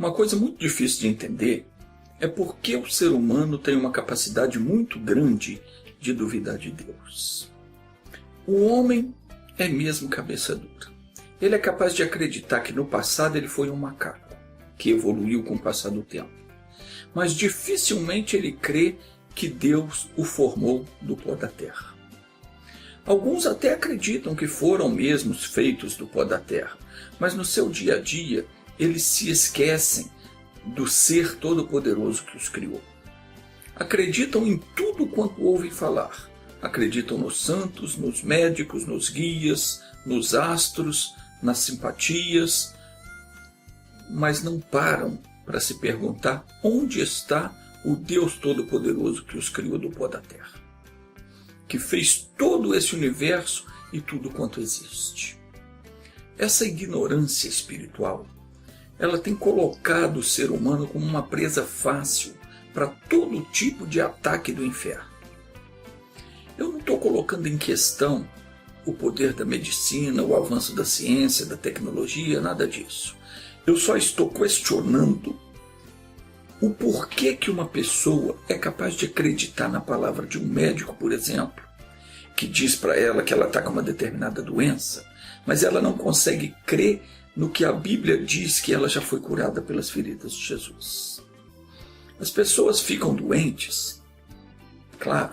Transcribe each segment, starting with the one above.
Uma coisa muito difícil de entender é porque o ser humano tem uma capacidade muito grande de duvidar de Deus. O homem é mesmo cabeça dura. Ele é capaz de acreditar que no passado ele foi um macaco, que evoluiu com o passar do tempo. Mas dificilmente ele crê que Deus o formou do pó da terra. Alguns até acreditam que foram mesmos feitos do pó da terra, mas no seu dia a dia eles se esquecem do ser todo-poderoso que os criou. Acreditam em tudo quanto ouvem falar. Acreditam nos santos, nos médicos, nos guias, nos astros, nas simpatias, mas não param para se perguntar onde está o Deus Todo-Poderoso que os criou do pó da terra, que fez todo esse universo e tudo quanto existe. Essa ignorância espiritual, ela tem colocado o ser humano como uma presa fácil para todo tipo de ataque do inferno. Eu não estou colocando em questão o poder da medicina, o avanço da ciência, da tecnologia, nada disso. Eu só estou questionando o porquê que uma pessoa é capaz de acreditar na palavra de um médico, por exemplo, que diz para ela que ela está com uma determinada doença, mas ela não consegue crer no que a Bíblia diz que ela já foi curada pelas feridas de Jesus. As pessoas ficam doentes, claro,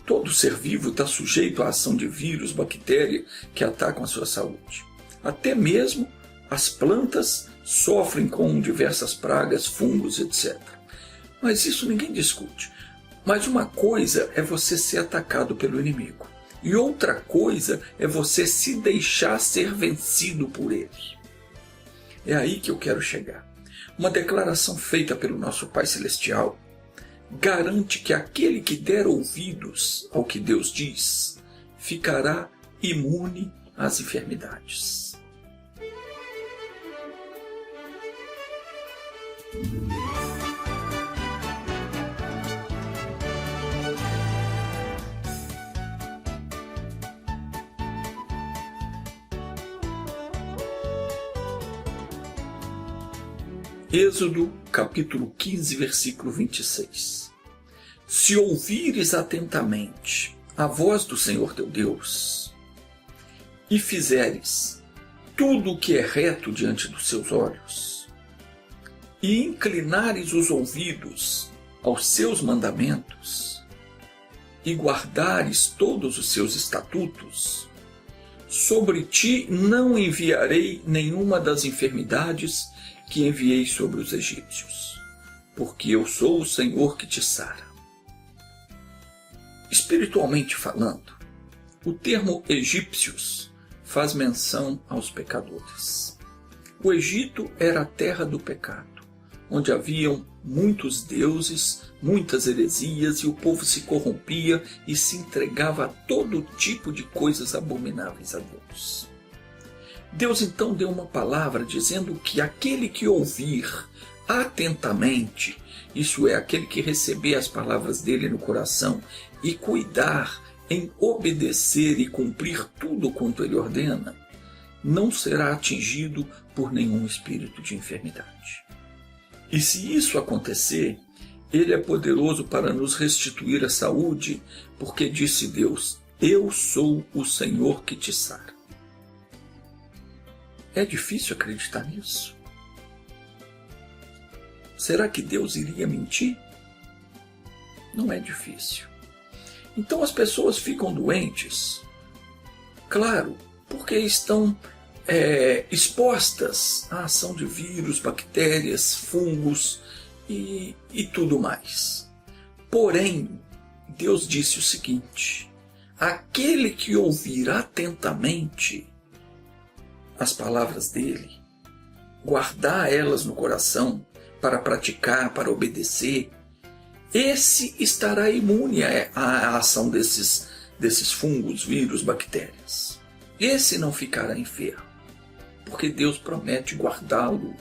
todo ser vivo está sujeito à ação de vírus, bactérias que atacam a sua saúde. Até mesmo as plantas sofrem com diversas pragas, fungos, etc. Mas isso ninguém discute. Mas uma coisa é você ser atacado pelo inimigo. E outra coisa é você se deixar ser vencido por ele. É aí que eu quero chegar. Uma declaração feita pelo nosso Pai Celestial garante que aquele que der ouvidos ao que Deus diz ficará imune às enfermidades. Êxodo, capítulo 15, versículo 26. Se ouvires atentamente a voz do Senhor teu Deus, e fizeres tudo o que é reto diante dos seus olhos, e inclinares os ouvidos aos seus mandamentos, e guardares todos os seus estatutos, sobre ti não enviarei nenhuma das enfermidades que enviei sobre os egípcios, porque eu sou o Senhor que te sara. Espiritualmente falando, o termo egípcios faz menção aos pecadores. O Egito era a terra do pecado, onde haviam muitos deuses, muitas heresias, e o povo se corrompia e se entregava a todo tipo de coisas abomináveis a Deus. Deus então deu uma palavra dizendo que aquele que ouvir atentamente, isso é, aquele que receber as palavras dele no coração e cuidar em obedecer e cumprir tudo quanto ele ordena, não será atingido por nenhum espírito de enfermidade. E se isso acontecer, ele é poderoso para nos restituir a saúde, porque disse Deus: eu sou o Senhor que te sara. É difícil acreditar nisso? Será que Deus iria mentir? Não é difícil. Então as pessoas ficam doentes, claro, porque estão expostas à ação de vírus, bactérias, fungos e tudo mais. Porém, Deus disse o seguinte: aquele que ouvir atentamente as palavras dele, guardar elas no coração para praticar, para obedecer, esse estará imune à ação desses fungos, vírus, bactérias. Esse não ficará enfermo, porque Deus promete guardá-lo.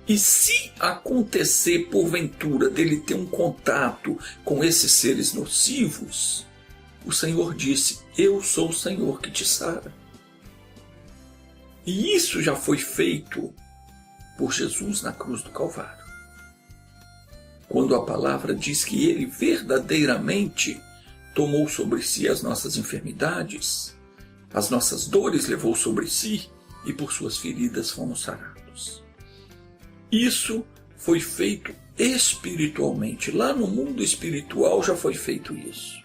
E se acontecer, porventura, dele ter um contato com esses seres nocivos, o Senhor disse: eu sou o Senhor que te sara. E isso já foi feito por Jesus na cruz do Calvário. Quando a palavra diz que ele verdadeiramente tomou sobre si as nossas enfermidades, as nossas dores levou sobre si e por suas feridas fomos sarados. Isso foi feito espiritualmente. Lá no mundo espiritual já foi feito isso.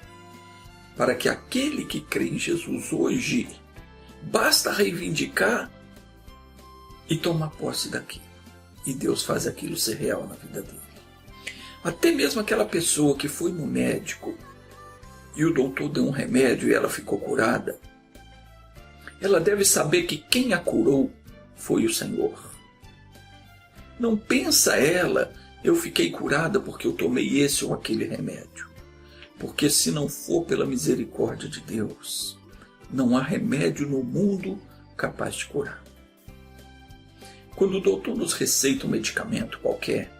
Para que aquele que crê em Jesus hoje, basta reivindicar e tomar posse daquilo. E Deus faz aquilo ser real na vida dele. Até mesmo aquela pessoa que foi no médico e o doutor deu um remédio e ela ficou curada, ela deve saber que quem a curou foi o Senhor. Não pensa ela, eu fiquei curada porque eu tomei esse ou aquele remédio. Porque se não for pela misericórdia de Deus, não há remédio no mundo capaz de curar. Quando o doutor nos receita um medicamento qualquer,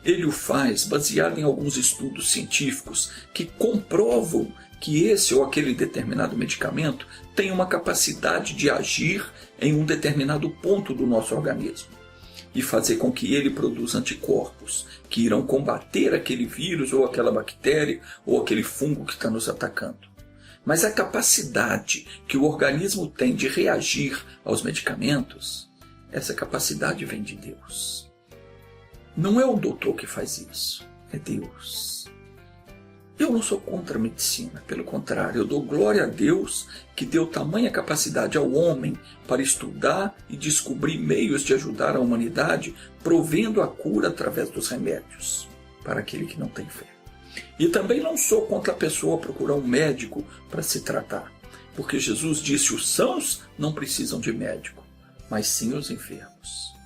ele o faz baseado em alguns estudos científicos que comprovam que esse ou aquele determinado medicamento tem uma capacidade de agir em um determinado ponto do nosso organismo e fazer com que ele produza anticorpos que irão combater aquele vírus ou aquela bactéria ou aquele fungo que está nos atacando. Mas a capacidade que o organismo tem de reagir aos medicamentos, essa capacidade vem de Deus. Não é o doutor que faz isso, é Deus. Eu não sou contra a medicina, pelo contrário, eu dou glória a Deus que deu tamanha capacidade ao homem para estudar e descobrir meios de ajudar a humanidade, provendo a cura através dos remédios, para aquele que não tem fé. E também não sou contra a pessoa procurar um médico para se tratar, porque Jesus disse: os sãos não precisam de médico, mas sim os enfermos.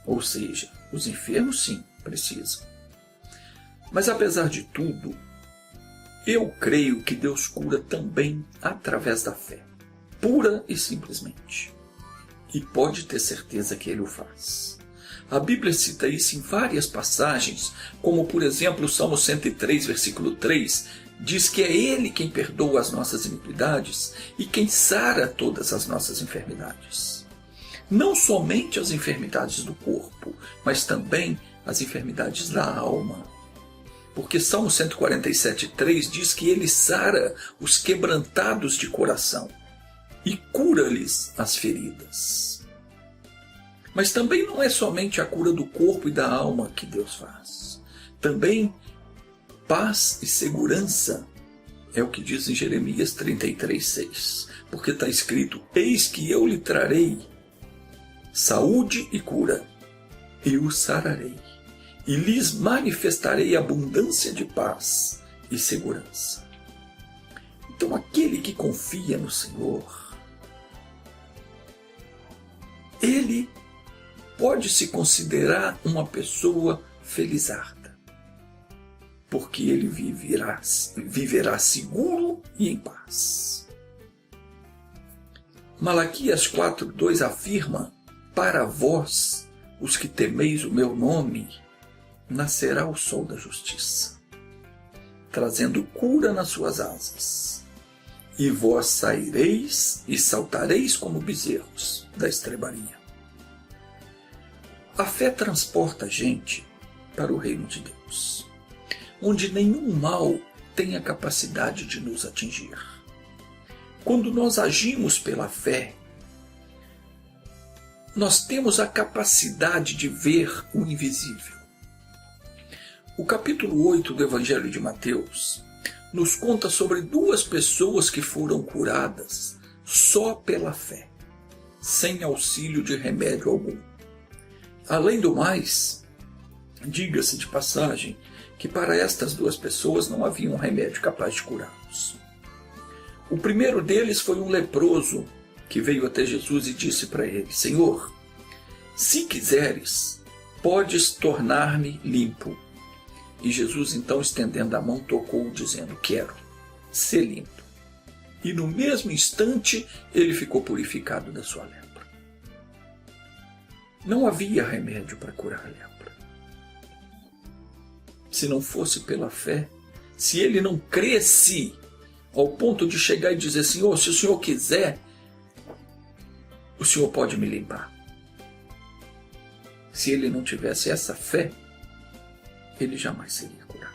Ou seja, os enfermos sim precisam. Mas apesar de tudo, eu creio que Deus cura também através da fé, pura e simplesmente. E pode ter certeza que Ele o faz. A Bíblia cita isso em várias passagens, como por exemplo o Salmo 103, versículo 3, diz que é Ele quem perdoa as nossas iniquidades e quem sara todas as nossas enfermidades. Não somente as enfermidades do corpo, mas também as enfermidades da alma. Porque Salmo 147,3 diz que Ele sara os quebrantados de coração e cura-lhes as feridas. Mas também não é somente a cura do corpo e da alma que Deus faz. Também paz e segurança é o que diz em Jeremias 33,6. Porque está escrito: eis que eu lhe trarei saúde e cura, e o sararei, e lhes manifestarei abundância de paz e segurança. Então aquele que confia no Senhor, ele pode se considerar uma pessoa felizarda, porque ele viverá seguro e em paz. Malaquias 4,2 afirma: para vós, os que temeis o meu nome, nascerá o sol da justiça, trazendo cura nas suas asas. E vós saireis e saltareis como bezerros da estrebaria. A fé transporta a gente para o reino de Deus, onde nenhum mal tem a capacidade de nos atingir. Quando nós agimos pela fé, nós temos a capacidade de ver o invisível. O capítulo 8 do Evangelho de Mateus nos conta sobre duas pessoas que foram curadas só pela fé, sem auxílio de remédio algum. Além do mais, diga-se de passagem que para estas duas pessoas não havia um remédio capaz de curá-los. O primeiro deles foi um leproso que veio até Jesus e disse para ele: Senhor, se quiseres, podes tornar-me limpo. E Jesus, então, estendendo a mão, tocou, dizendo: quero ser limpo. E no mesmo instante, ele ficou purificado da sua lepra. Não havia remédio para curar a lepra. Se não fosse pela fé, se ele não cresce ao ponto de chegar e dizer: Senhor, se o Senhor quiser, o Senhor pode me limpar. se ele não tivesse essa fé, ele jamais seria curado.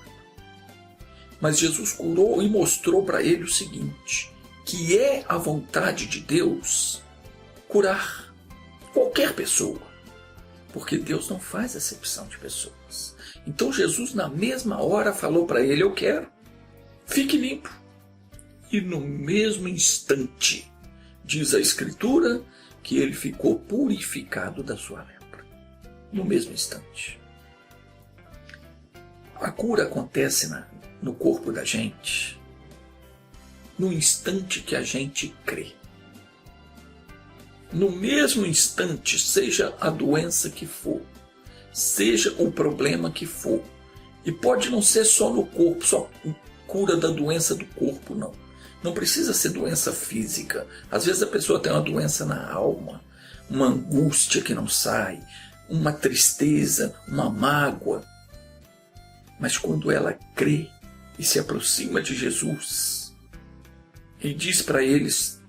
Mas Jesus curou e mostrou para ele o seguinte, que é a vontade de Deus curar qualquer pessoa, porque Deus não faz acepção de pessoas. Então Jesus na mesma hora falou para ele, eu quero, fique limpo. E no mesmo instante, diz a Escritura, que ele ficou purificado da sua lepra. No mesmo instante. A cura acontece no corpo da gente no instante que a gente crê. No mesmo instante, seja a doença que for, seja o problema que for, e pode não ser só no corpo, só cura da doença do corpo, não. Não precisa ser doença física. Às vezes a pessoa tem uma doença na alma, uma angústia que não sai, uma tristeza, uma mágoa. Mas quando ela crê e se aproxima de Jesus e diz para eles,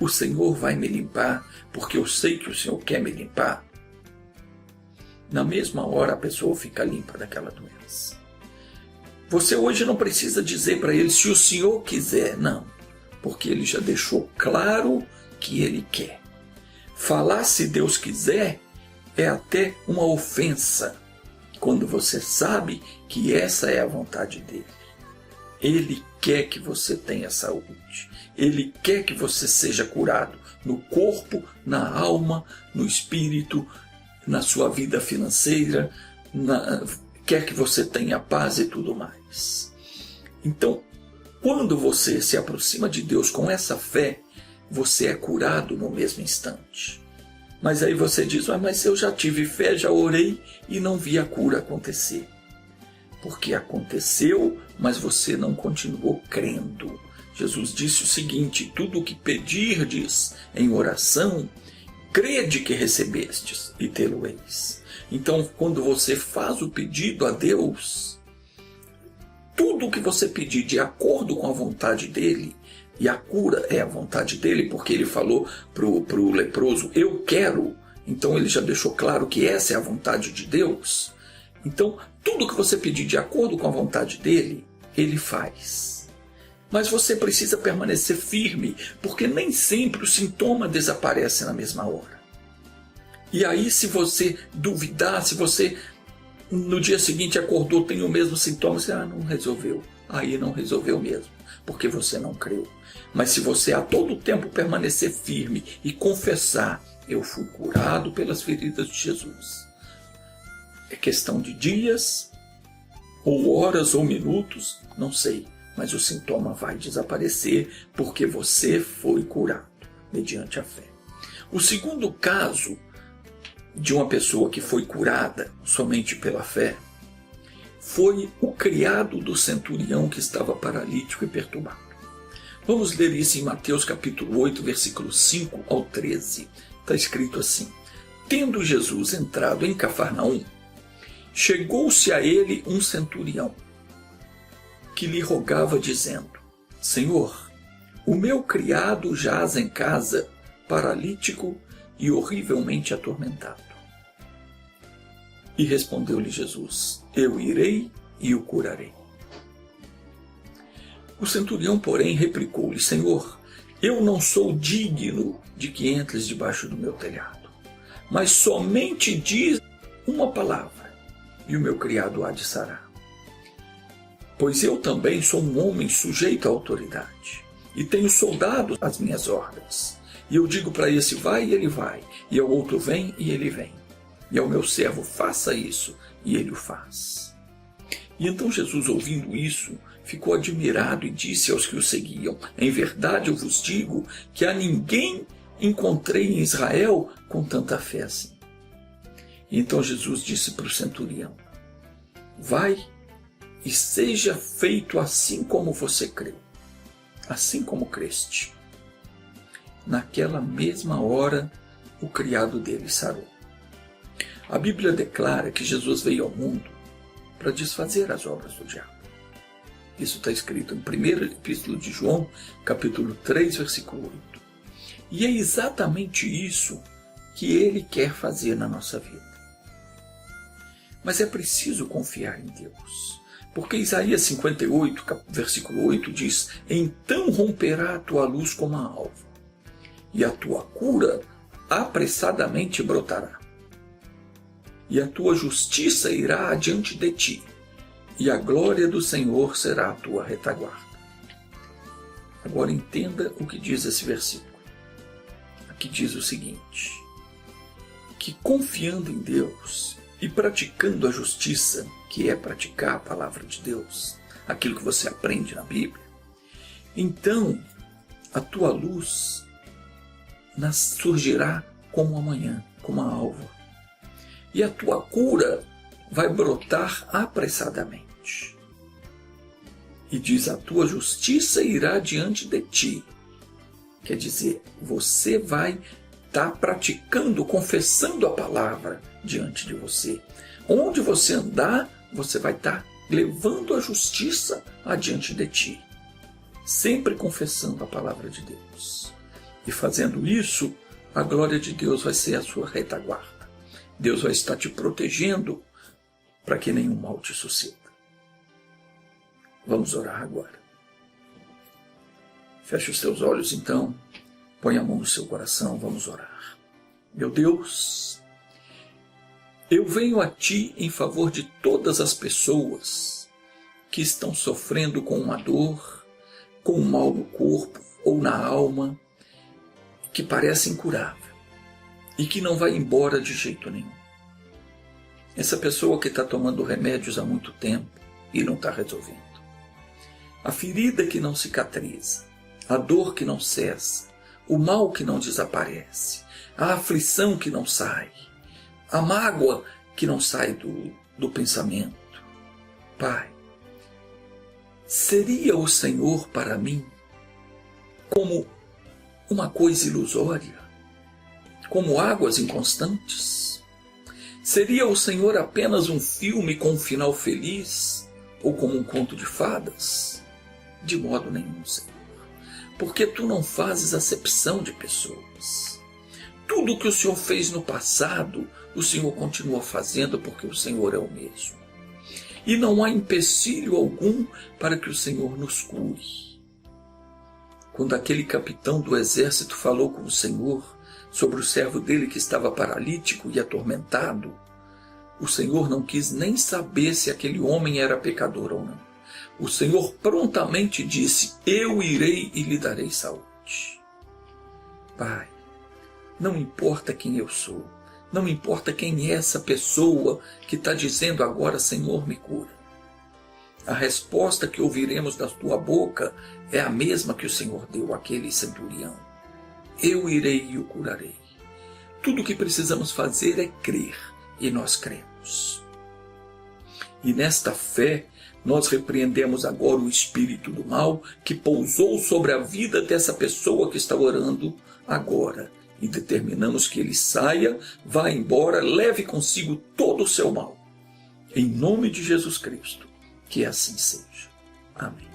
o Senhor vai me limpar, porque eu sei que o Senhor quer me limpar, na mesma hora a pessoa fica limpa daquela doença. Você hoje não precisa dizer para ele se o Senhor quiser, não, porque ele já deixou claro que ele quer. Falar se Deus quiser é até uma ofensa, quando você sabe que essa é a vontade dele. Ele quer que você tenha saúde. Ele quer que você seja curado no corpo, na alma, no espírito, na sua vida financeira, quer que você tenha paz e tudo mais. Então, quando você se aproxima de Deus com essa fé, você é curado no mesmo instante. Mas aí você diz, mas eu já tive fé, já orei e não vi a cura acontecer. Porque aconteceu, mas você não continuou crendo. Jesus disse o seguinte, tudo o que pedirdes em oração, crede que recebestes e tê-lo-eis. Então, quando você faz o pedido a Deus, tudo o que você pedir de acordo com a vontade dele, e a cura é a vontade dele, porque ele falou para o leproso, eu quero, então ele já deixou claro que essa é a vontade de Deus. Então, tudo que você pedir de acordo com a vontade dele, ele faz. Mas você precisa permanecer firme, porque nem sempre o sintoma desaparece na mesma hora. E aí, se você duvidar, se você no dia seguinte acordou, tem o mesmo sintoma, você não resolveu. Aí não resolveu mesmo, porque você não creu. Mas se você a todo tempo permanecer firme e confessar, eu fui curado pelas feridas de Jesus. É questão de dias, ou horas, ou minutos, não sei. Mas o sintoma vai desaparecer, porque você foi curado, mediante a fé. O segundo caso de uma pessoa que foi curada somente pela fé, foi o criado do centurião que estava paralítico e perturbado. Vamos ler isso em Mateus capítulo 8, versículos 5 ao 13. Está escrito assim, tendo Jesus entrado em Cafarnaum, chegou-se a ele um centurião, que lhe rogava dizendo, Senhor, o meu criado jaz em casa, paralítico e horrivelmente atormentado. E respondeu-lhe Jesus, eu irei e o curarei. O centurião, porém, replicou-lhe, Senhor, eu não sou digno de que entres debaixo do meu telhado, mas somente diz uma palavra, e o meu criado há de sarar. Pois eu também sou um homem sujeito à autoridade, e tenho soldados às minhas ordens. E eu digo para esse, vai, e ele vai, e ao outro, vem, e ele vem. E ao meu servo, faça isso, e ele o faz. E então Jesus, ouvindo isso, ficou admirado e disse aos que o seguiam, em verdade eu vos digo que a ninguém encontrei em Israel com tanta fé assim. E então Jesus disse para o centurião, vai e seja feito assim como você creu, assim como creste. Naquela mesma hora, o criado dele sarou. A Bíblia declara que Jesus veio ao mundo para desfazer as obras do diabo. Isso está escrito em 1ª Epístola de João, capítulo 3, versículo 8. E é exatamente isso que ele quer fazer na nossa vida. Mas é preciso confiar em Deus. Porque Isaías 58, versículo 8 diz: então romperá a tua luz como a alva, e a tua cura apressadamente brotará. E a tua justiça irá adiante de ti, e a glória do Senhor será a tua retaguarda. Agora entenda o que diz esse versículo. Aqui diz o seguinte: que confiando em Deus e praticando a justiça, que é praticar a palavra de Deus, aquilo que você aprende na Bíblia, então a tua luz surgirá como a manhã, como a alva, e a tua cura vai brotar apressadamente. E diz: a tua justiça irá diante de ti. Quer dizer, você vai estar praticando, confessando a palavra diante de você. Onde você andar, você vai estar levando a justiça adiante de ti, sempre confessando a palavra de Deus. E fazendo isso, a glória de Deus vai ser a sua retaguarda. Deus vai estar te protegendo para que nenhum mal te suceda. Vamos orar agora. Feche os seus olhos então, põe a mão no seu coração, vamos orar. Meu Deus, eu venho a Ti em favor de todas as pessoas que estão sofrendo com uma dor, com um mal no corpo ou na alma, que parece incurável e que não vai embora de jeito nenhum. Essa pessoa que está tomando remédios há muito tempo e não está resolvendo. A ferida que não cicatriza, a dor que não cessa, o mal que não desaparece, a aflição que não sai, a mágoa que não sai do pensamento. Pai, seria o Senhor para mim como uma coisa ilusória, como águas inconstantes? Seria o Senhor apenas um filme com um final feliz, ou como um conto de fadas? De modo nenhum, Senhor, porque Tu não fazes acepção de pessoas. Tudo o que o Senhor fez no passado, o Senhor continua fazendo, porque o Senhor é o mesmo. E não há empecilho algum para que o Senhor nos cure. Quando aquele capitão do exército falou com o Senhor sobre o servo dele que estava paralítico e atormentado, o Senhor não quis nem saber se aquele homem era pecador ou não. O Senhor prontamente disse: eu irei e lhe darei saúde. Pai, não importa quem eu sou, não importa quem é essa pessoa que está dizendo agora: Senhor, me cura. A resposta que ouviremos da tua boca é a mesma que o Senhor deu àquele centurião: eu irei e o curarei. Tudo o que precisamos fazer é crer, e nós cremos. E nesta fé, nós repreendemos agora o espírito do mal que pousou sobre a vida dessa pessoa que está orando agora. E determinamos que ele saia, vá embora, leve consigo todo o seu mal. Em nome de Jesus Cristo, que assim seja. Amém.